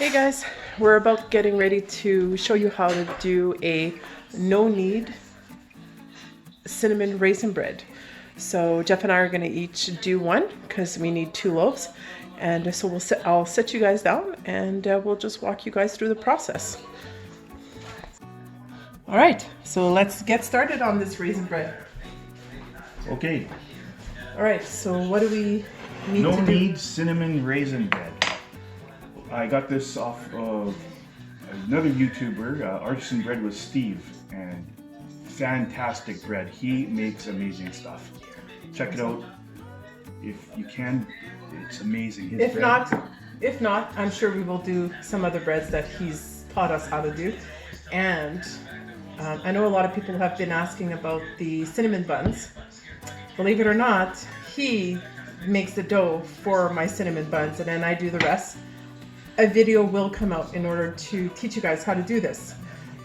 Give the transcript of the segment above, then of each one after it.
Hey guys, we're about getting ready to show you how to do a no-knead cinnamon raisin bread. So Jeff and I are going to each do one because we need 2 loaves, and so I'll sit you guys down and we'll just walk you guys through the process. All right, so let's get started on this raisin bread. Okay. All right, so what do we need to do? No-knead cinnamon raisin bread. I got this off of another YouTuber, Artisan Bread with Steve, and fantastic bread. He makes amazing stuff. Check it out if you can. It's amazing. His If bread. not, I'm sure we will do some other breads that he's taught us how to do. And I know a lot of people have been asking about the cinnamon buns. Believe it or not, he makes the dough for my cinnamon buns, and then I do the rest. A video will come out in order to teach you guys how to do this.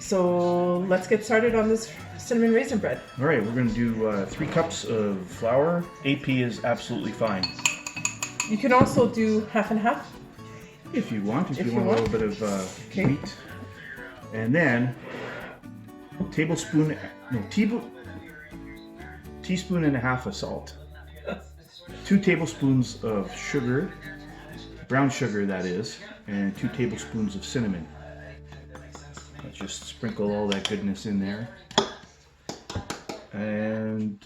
So let's get started on this cinnamon raisin bread. All right, we're going to do 3 cups of flour. AP is absolutely fine. You can also do half and half. If you want, if you want a little bit of wheat. And then teaspoon and a half of salt. 2 tablespoons of sugar, brown sugar that is, and 2 tablespoons of cinnamon. Let's just sprinkle all that goodness in there. And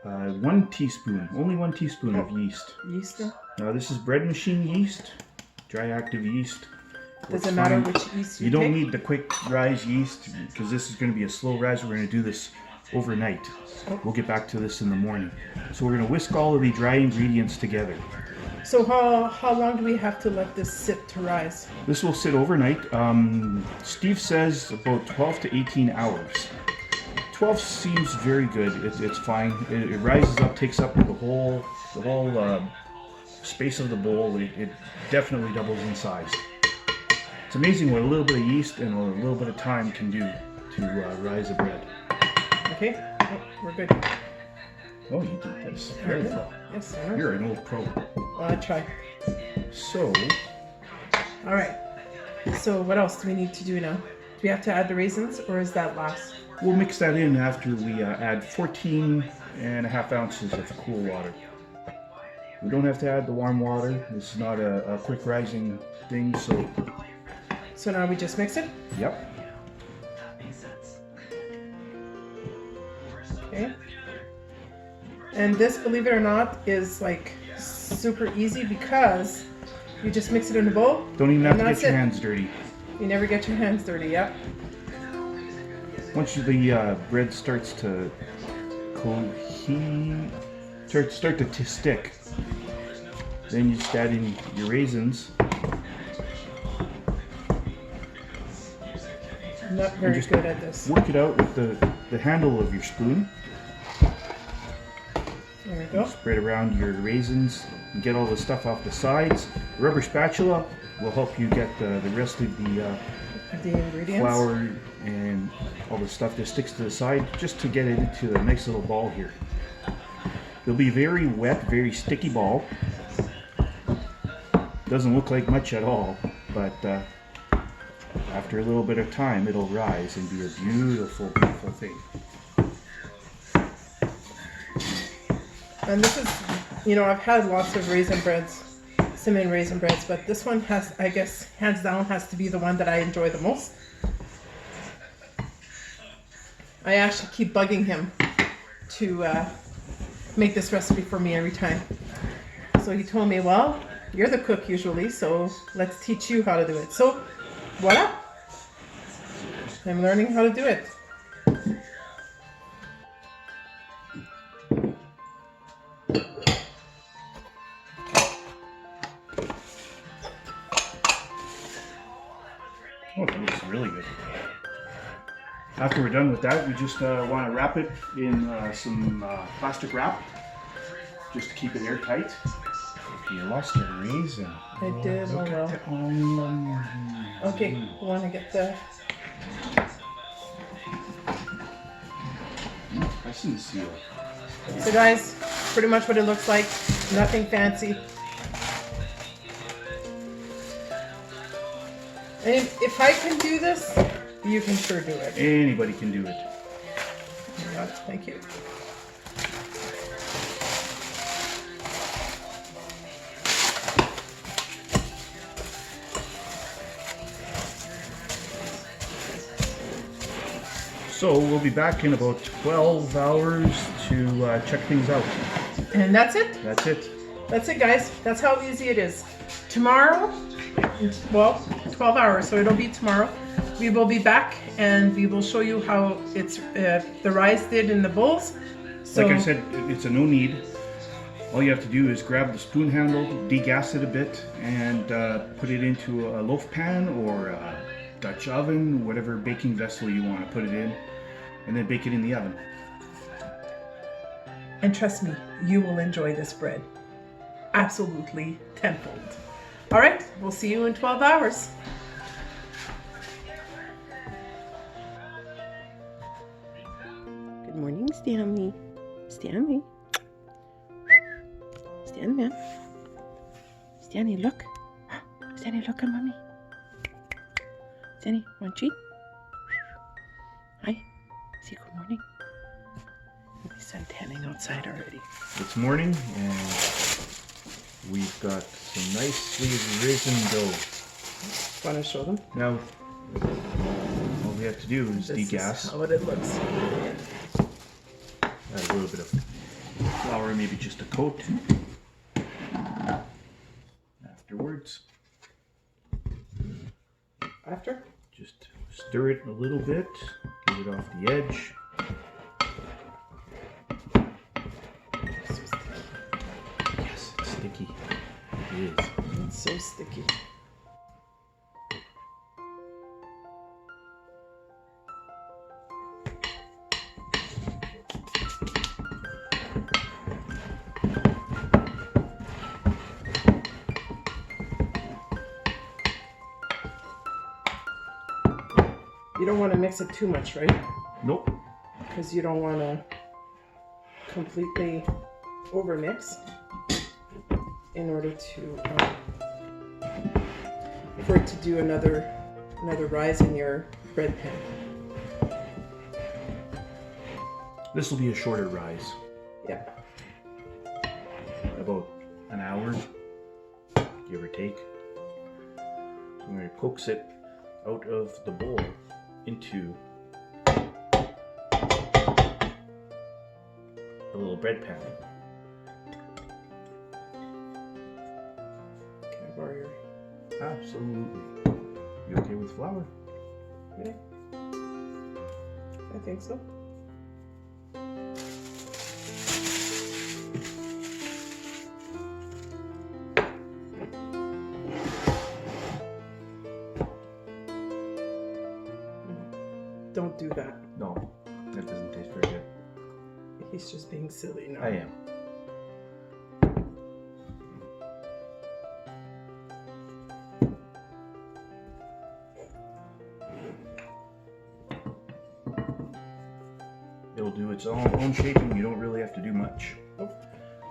1 teaspoon, only 1 teaspoon of yeast. Yeast? Now this is bread machine yeast, dry active yeast. Does it matter which yeast you don't need the quick rise yeast because this is going to be a slow rise. We're going to do this overnight. We'll get back to this in the morning. So we're going to whisk all of the dry ingredients together. So how long do we have to let this sit to rise? This will sit overnight. Steve says about 12 to 18 hours. 12 seems very good. It's fine. It rises up, takes up the whole space of the bowl. It definitely doubles in size. It's amazing what a little bit of yeast and a little bit of time can do to rise a bread. Okay, we're good. Oh, you did this very well. Yes, I know. You're an old pro. I'll try. So, all right. So what else do we need to do now? Do we have to add the raisins, or is that last? we'll mix that in after we add 14.5 ounces of cool water. We don't have to add the warm water. This is not a quick rising thing, so... So now we just mix it? Yep. Okay. And this, believe it or not, is like super easy because you just mix it in a bowl. Don't even have to get your hands dirty. You never get your hands dirty, yep. Once the bread starts to start to stick, then you just add in your raisins. I'm not very good at this. Work it out with the handle of your spoon. There we go. Spread around your raisins and get all the stuff off the sides. The rubber spatula will help you get the rest of the ingredients, flour and all the stuff that sticks to the side, just to get it into a nice little ball here. It'll be very wet, very sticky ball. Doesn't look like much at all, but after a little bit of time, it'll rise and be a beautiful, beautiful thing. And this is, you know, I've had lots of raisin breads, cinnamon raisin breads, but this one has, I guess, hands down, has to be the one that I enjoy the most. I actually keep bugging him to make this recipe for me every time. So he told me, well, you're the cook usually, so let's teach you how to do it. So, voila! I'm learning how to do it. Oh, that looks really good. After we're done with that, we just want to wrap it in some plastic wrap, just to keep it airtight. You lost your raisin. I did, oh well. Okay, you want to get the... Press and seal. So guys, pretty much what it looks like. Nothing fancy. And if I can do this, you can sure do it. Anybody can do it. Thank you. So we'll be back in about 12 hours to check things out. And that's it. That's it. That's it, guys. That's how easy it is. Tomorrow, well, 12 hours, so it'll be tomorrow. We will be back and we will show you how it's the rise did in the bowls. So, like I said, it's a no knead. All you have to do is grab the spoon handle, degas it a bit, and put it into a loaf pan or a Dutch oven, whatever baking vessel you want to put it in, and then bake it in the oven. and trust me, you will enjoy this bread. Absolutely tenfold. All right, we'll see you in 12 hours. Good morning, Stanley. Stanley. Stanley, man. Stanley, look. Stanley, look at mommy. Stanley, want treat? Hi. Say good morning. The sun tanning outside already. It's morning and we've got some nicely risen dough. Want to show them? Now, all we have to do is This degas. is how it looks. Add a little bit of flour, maybe just a coat. Afterwards, After? just stir it a little bit, get it off the edge. Yes, it's sticky. It is. It's so sticky. You don't want to mix it too much, right? Nope. Because you don't want to completely overmix in order to for it to do another rise in your bread pan. This will be a shorter rise, Yeah. about an hour, give or take. So I'm going to coax it out of the bowl into a little bread pan. Can I borrow your? Absolutely. You okay with flour? Yeah. I think so. Don't do that. No, that doesn't taste very good. He's just being silly now. I am. It'll do its own shaping. You don't really have to do much. Nope.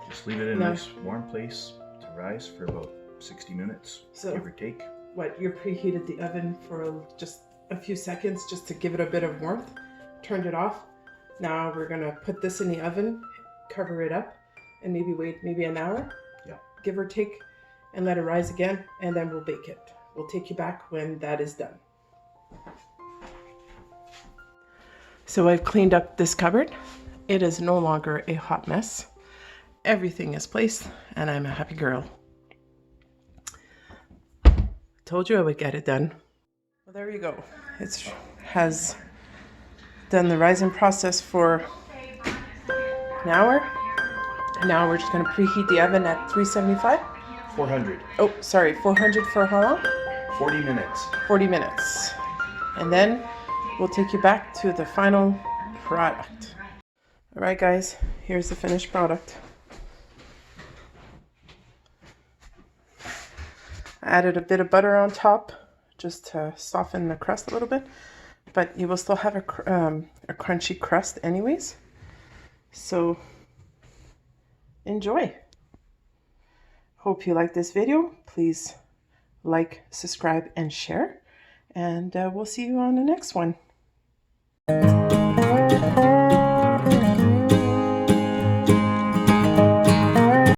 Just leave it in a nice warm place to rise for about 60 minutes, So- give or take. What, you preheated the oven for just a few seconds just to give it a bit of warmth, turned it off. Now we're gonna put this in the oven, cover it up, and maybe wait an hour, Yeah. give or take, and let it rise again, and then we'll bake it. We'll take you back when that is done. So I've cleaned up this cupboard. It is no longer a hot mess. Everything is placed, and I'm a happy girl. Told you I would get it done. Well, there you go. It has done the rising process for an hour. Now we're just going to preheat the oven at 375. 400. Oh, sorry, 400 for how long? 40 minutes. 40 minutes. And then we'll take you back to the final product. All right, guys, here's the finished product. I added a bit of butter on top just to soften the crust a little bit, but you will still have a crunchy crust anyways. So enjoy. Hope you like this video. Please like, subscribe, and share. And we'll see you on the next one.